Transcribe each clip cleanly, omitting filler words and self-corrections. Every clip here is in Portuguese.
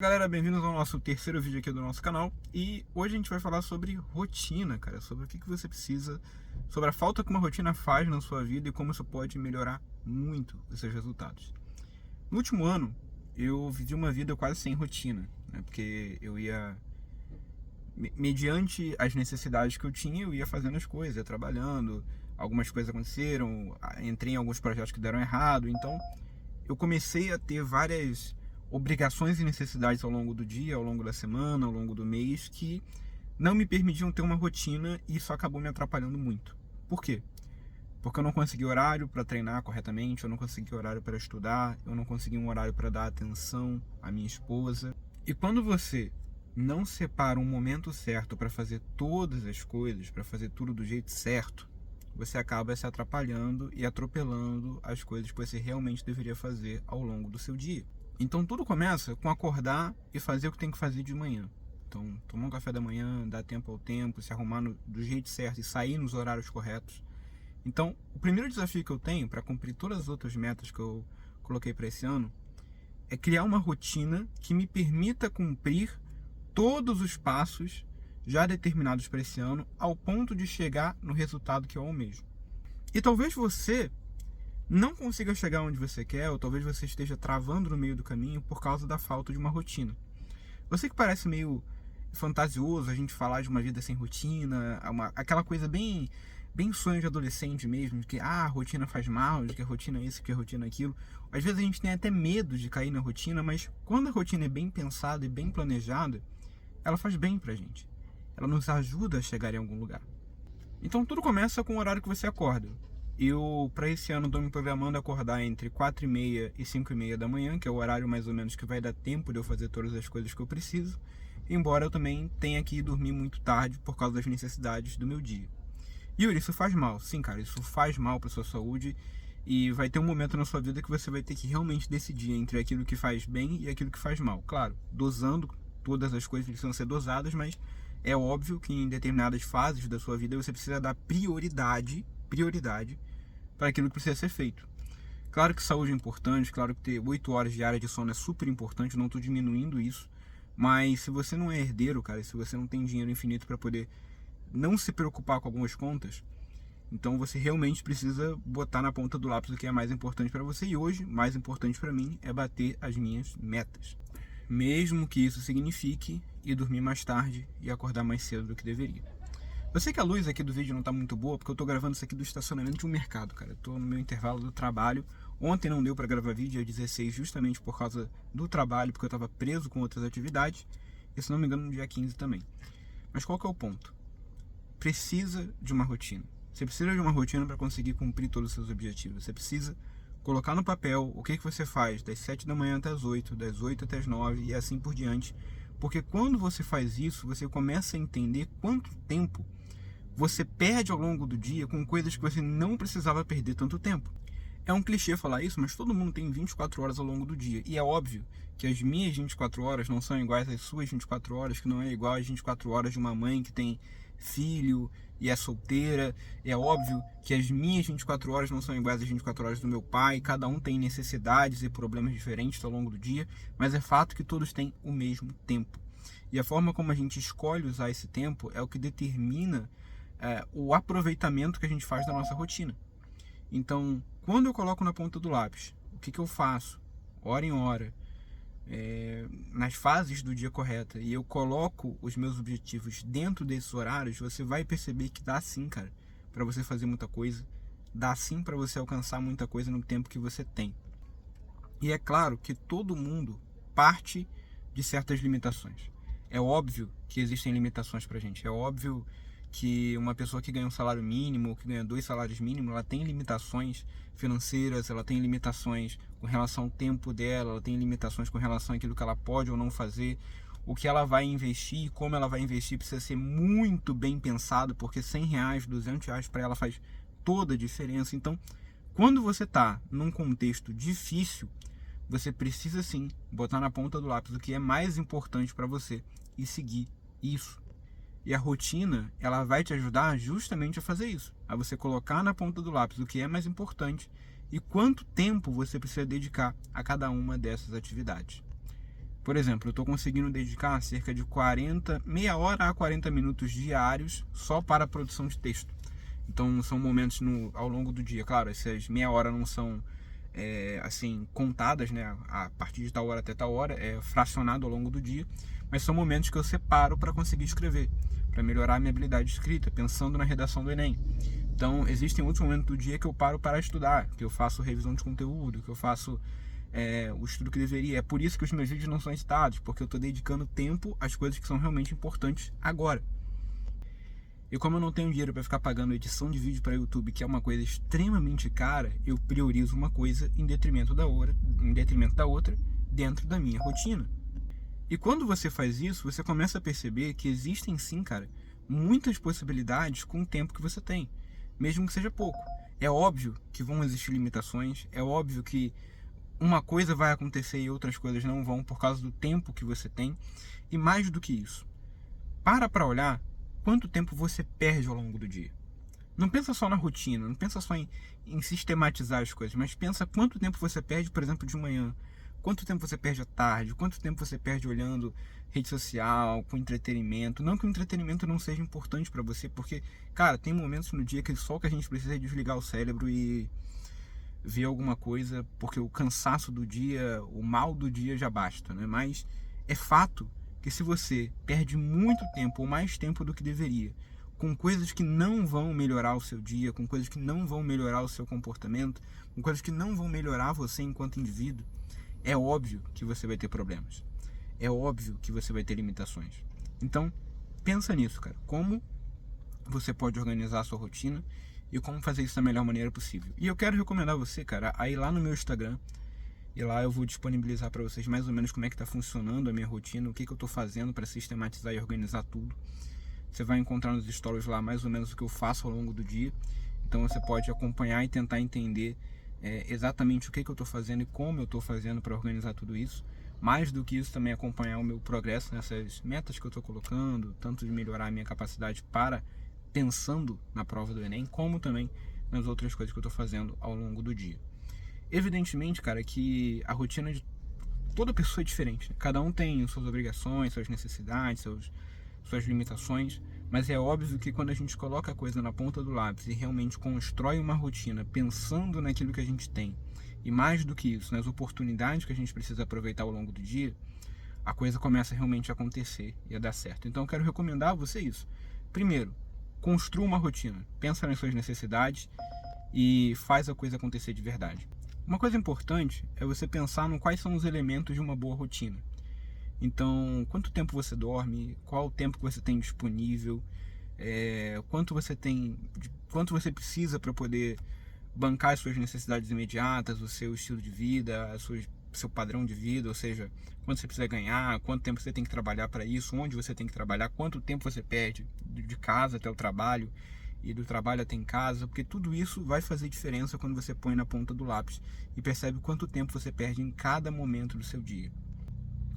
Galera, bem-vindos ao nosso terceiro vídeo aqui do nosso canal. E hoje a gente vai falar sobre rotina, cara, sobre o que você precisa, sobre a falta que uma rotina faz na sua vida e como isso pode melhorar muito os seus resultados. No último ano, eu vivi uma vida quase sem rotina, né? Porque eu ia, mediante as necessidades que eu tinha, eu ia fazendo as coisas, ia trabalhando, algumas coisas aconteceram, entrei em alguns projetos que deram errado, então eu comecei a ter várias obrigações e necessidades ao longo do dia, ao longo da semana, ao longo do mês, que não me permitiam ter uma rotina e isso acabou me atrapalhando muito. Por quê? Porque eu não consegui horário para treinar corretamente, eu não consegui horário para estudar, eu não consegui um horário para dar atenção à minha esposa. E quando você não separa um momento certo para fazer todas as coisas, para fazer tudo do jeito certo, você acaba se atrapalhando e atropelando as coisas que você realmente deveria fazer ao longo do seu dia. Então tudo começa com acordar e fazer o que tem que fazer de manhã. Então tomar um café da manhã, dar tempo ao tempo, se arrumar do jeito certo e sair nos horários corretos. Então o primeiro desafio que eu tenho para cumprir todas as outras metas que eu coloquei para esse ano é criar uma rotina que me permita cumprir todos os passos já determinados para esse ano ao ponto de chegar no resultado que eu almejo. E talvez você não consiga chegar onde você quer, ou talvez você esteja travando no meio do caminho por causa da falta de uma rotina. Eu sei que parece meio fantasioso a gente falar de uma vida sem rotina, aquela coisa bem sonho de adolescente mesmo, de que a rotina faz mal, de que a rotina é isso, que a rotina é aquilo. Às vezes a gente tem até medo de cair na rotina, mas quando a rotina é bem pensada e bem planejada, ela faz bem pra gente. Ela nos ajuda a chegar em algum lugar. Então tudo começa com o horário que você acorda. Eu, para esse ano, estou me programando a acordar entre 4h30 e 5h30 da manhã, que é o horário mais ou menos que vai dar tempo de eu fazer todas as coisas que eu preciso, embora eu também tenha que dormir muito tarde por causa das necessidades do meu dia. Yuri, isso faz mal. Sim, cara, isso faz mal para sua saúde e vai ter um momento na sua vida que você vai ter que realmente decidir entre aquilo que faz bem e aquilo que faz mal. Claro, dosando, todas as coisas precisam ser dosadas, mas é óbvio que em determinadas fases da sua vida você precisa dar prioridade para aquilo que precisa ser feito. Claro que saúde é importante, claro que ter 8 horas diárias de sono é super importante, não estou diminuindo isso, mas se você não é herdeiro, cara, se você não tem dinheiro infinito para poder não se preocupar com algumas contas, então você realmente precisa botar na ponta do lápis o que é mais importante para você, e hoje, mais importante para mim, é bater as minhas metas. Mesmo que isso signifique ir dormir mais tarde e acordar mais cedo do que deveria. Eu sei que a luz aqui do vídeo não tá muito boa, porque eu tô gravando isso aqui do estacionamento de um mercado, cara. Eu tô no meu intervalo do trabalho. Ontem não deu pra gravar vídeo, dia 16, justamente por causa do trabalho, porque eu tava preso com outras atividades. E se não me engano, no dia 15 também. Mas qual que é o ponto? Precisa de uma rotina. Você precisa de uma rotina para conseguir cumprir todos os seus objetivos. Você precisa colocar no papel o que você faz das 7 da manhã até as 8, das 8 até as 9 e assim por diante. Porque quando você faz isso, você começa a entender quanto tempo você perde ao longo do dia com coisas que você não precisava perder tanto tempo. É um clichê falar isso, mas todo mundo tem 24 horas ao longo do dia. E é óbvio que as minhas 24 horas não são iguais às suas 24 horas, que não é igual às 24 horas de uma mãe que tem filho e é solteira. É óbvio que as minhas 24 horas não são iguais às 24 horas do meu pai. Cada um tem necessidades e problemas diferentes ao longo do dia, mas é fato que todos têm o mesmo tempo. E a forma como a gente escolhe usar esse tempo é o que determina o aproveitamento que a gente faz da nossa rotina. Então, quando eu coloco na ponta do lápis, o que eu faço, hora em hora, nas fases do dia correta, e eu coloco os meus objetivos dentro desses horários, você vai perceber que dá sim, cara, para você fazer muita coisa, dá sim para você alcançar muita coisa no tempo que você tem. E é claro que todo mundo parte de certas limitações. É óbvio que existem limitações pra gente, é óbvio que uma pessoa que ganha um salário mínimo ou que ganha 2 salários mínimos, ela tem limitações financeiras, ela tem limitações com relação ao tempo dela, ela tem limitações com relação àquilo que ela pode ou não fazer, o que ela vai investir, como ela vai investir precisa ser muito bem pensado, porque R$100, R$200 para ela faz toda a diferença. Então, quando você está num contexto difícil, você precisa sim botar na ponta do lápis o que é mais importante para você e seguir isso. E a rotina, ela vai te ajudar justamente a fazer isso, a você colocar na ponta do lápis o que é mais importante e quanto tempo você precisa dedicar a cada uma dessas atividades. Por exemplo, eu estou conseguindo dedicar cerca de meia hora a 40 minutos diários só para a produção de texto. Então são momentos ao longo do dia. Claro, essas meia hora não são assim contadas, né? A partir de tal hora até tal hora, é fracionado ao longo do dia. Mas são momentos que eu separo para conseguir escrever, para melhorar a minha habilidade de escrita, pensando na redação do Enem. Então existem outros momentos do dia que eu paro para estudar, que eu faço revisão de conteúdo, que eu faço o estudo que deveria. É por isso que os meus vídeos não são editados, porque eu estou dedicando tempo às coisas que são realmente importantes agora. E como eu não tenho dinheiro para ficar pagando edição de vídeo para YouTube, que é uma coisa extremamente cara, eu priorizo uma coisa em detrimento da outra dentro da minha rotina. E quando você faz isso, você começa a perceber que existem sim, cara, muitas possibilidades com o tempo que você tem, mesmo que seja pouco. É óbvio que vão existir limitações, é óbvio que uma coisa vai acontecer e outras coisas não vão por causa do tempo que você tem. E mais do que isso, para olhar quanto tempo você perde ao longo do dia. Não pensa só na rotina, não pensa só em sistematizar as coisas, mas pensa quanto tempo você perde, por exemplo, de manhã, quanto tempo você perde à tarde, quanto tempo você perde olhando rede social, com entretenimento. Não que o entretenimento não seja importante para você, porque, cara, tem momentos no dia que só o que a gente precisa é desligar o cérebro e ver alguma coisa, porque o cansaço do dia, o mal do dia já basta, né? Mas é fato que se você perde muito tempo ou mais tempo do que deveria com coisas que não vão melhorar o seu dia, com coisas que não vão melhorar o seu comportamento, com coisas que não vão melhorar você enquanto indivíduo, é óbvio que você vai ter problemas. É óbvio que você vai ter limitações. Então, pensa nisso, cara. Como você pode organizar a sua rotina e como fazer isso da melhor maneira possível. E eu quero recomendar você, cara, a ir lá no meu Instagram. E lá eu vou disponibilizar para vocês mais ou menos como é que está funcionando a minha rotina, o que eu estou fazendo para sistematizar e organizar tudo. Você vai encontrar nos stories lá mais ou menos o que eu faço ao longo do dia. Então você pode acompanhar e tentar entender exatamente o que eu estou fazendo e como eu estou fazendo para organizar tudo isso. Mais do que isso, também acompanhar o meu progresso nessas metas que eu estou colocando, tanto de melhorar a minha capacidade para pensando na prova do Enem, como também nas outras coisas que eu estou fazendo ao longo do dia. Evidentemente, cara, que a rotina de toda pessoa é diferente, né? Cada um tem suas obrigações, suas necessidades, suas limitações, mas é óbvio que quando a gente coloca a coisa na ponta do lápis e realmente constrói uma rotina pensando naquilo que a gente tem, e mais do que isso, nas oportunidades que a gente precisa aproveitar ao longo do dia, a coisa começa realmente a acontecer e a dar certo. Então eu quero recomendar a você isso. Primeiro, construa uma rotina, pensa nas suas necessidades e faz a coisa acontecer de verdade. Uma coisa importante é você pensar no quais são os elementos de uma boa rotina. Então, quanto tempo você dorme, qual o tempo que você tem disponível, quanto você precisa para poder bancar as suas necessidades imediatas, o seu estilo de vida, seu padrão de vida, ou seja, quanto você precisa ganhar, quanto tempo você tem que trabalhar para isso, onde você tem que trabalhar, quanto tempo você perde de casa até o trabalho e do trabalho até em casa, porque tudo isso vai fazer diferença quando você põe na ponta do lápis e percebe quanto tempo você perde em cada momento do seu dia.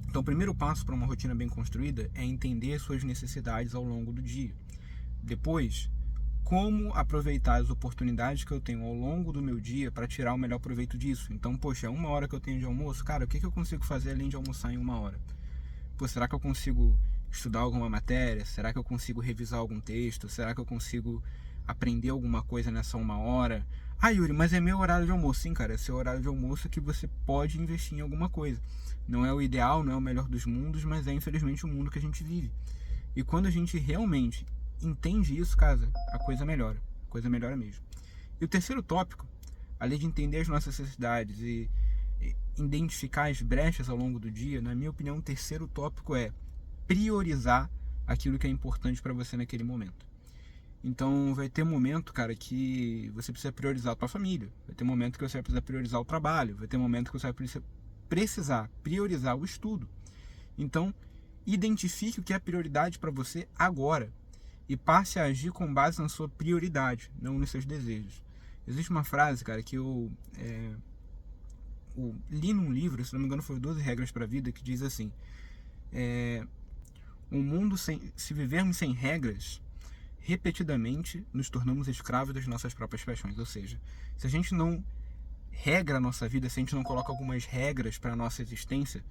Então, o primeiro passo para uma rotina bem construída é entender as suas necessidades ao longo do dia. Depois, como aproveitar as oportunidades que eu tenho ao longo do meu dia para tirar o melhor proveito disso. Então, poxa, 1 hora que eu tenho de almoço, cara, o que eu consigo fazer além de almoçar em 1 hora? Pô, será que eu consigo estudar alguma matéria? Será que eu consigo revisar algum texto? Será que eu consigo aprender alguma coisa nessa 1 hora? Ah, Yuri, mas é meu horário de almoço. Sim, cara, é seu horário de almoço que você pode investir em alguma coisa. Não é o ideal, não é o melhor dos mundos, mas é infelizmente o mundo que a gente vive. E quando a gente realmente entende isso, cara, a coisa melhora mesmo. E o terceiro tópico, além de entender as nossas necessidades e identificar as brechas ao longo do dia, na minha opinião, o terceiro tópico é priorizar aquilo que é importante para você naquele momento. Então vai ter momento, cara, que você precisa priorizar a tua família, vai ter momento que você vai precisar priorizar o trabalho, vai ter momento que você vai precisar priorizar o estudo. Então, identifique o que é prioridade para você agora e passe a agir com base na sua prioridade, não nos seus desejos. Existe uma frase, cara, que eu li num livro, se não me engano foi 12 Regras para a Vida, que diz assim: se vivermos sem regras, repetidamente nos tornamos escravos das nossas próprias paixões. Ou seja, se a gente não regra a nossa vida, se a gente não coloca algumas regras para a nossa existência,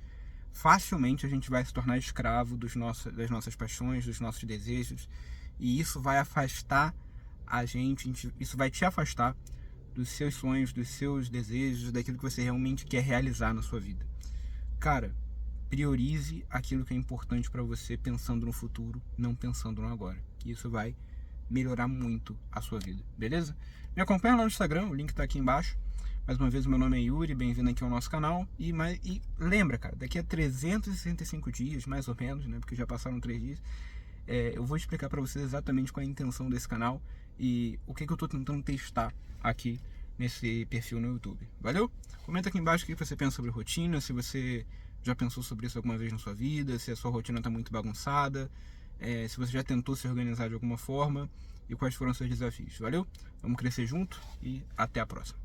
facilmente a gente vai se tornar escravo das nossas paixões, dos nossos desejos, e isso vai afastar a gente, isso vai te afastar dos seus sonhos, dos seus desejos, daquilo que você realmente quer realizar na sua vida. Cara, priorize aquilo que é importante para você, pensando no futuro, não pensando no agora. Isso vai melhorar muito a sua vida, beleza? Me acompanha lá no Instagram, o link tá aqui embaixo. Mais uma vez, o meu nome é Yuri, bem-vindo aqui ao nosso canal. E lembra, cara, daqui a 365 dias, mais ou menos, né, porque já passaram 3 dias, eu vou explicar para vocês exatamente qual é a intenção desse canal e o que eu tô tentando testar aqui nesse perfil no YouTube. Valeu? Comenta aqui embaixo o que você pensa sobre rotina, se você já pensou sobre isso alguma vez na sua vida, se a sua rotina está muito bagunçada, se você já tentou se organizar de alguma forma e quais foram os seus desafios. Valeu? Vamos crescer junto e até a próxima.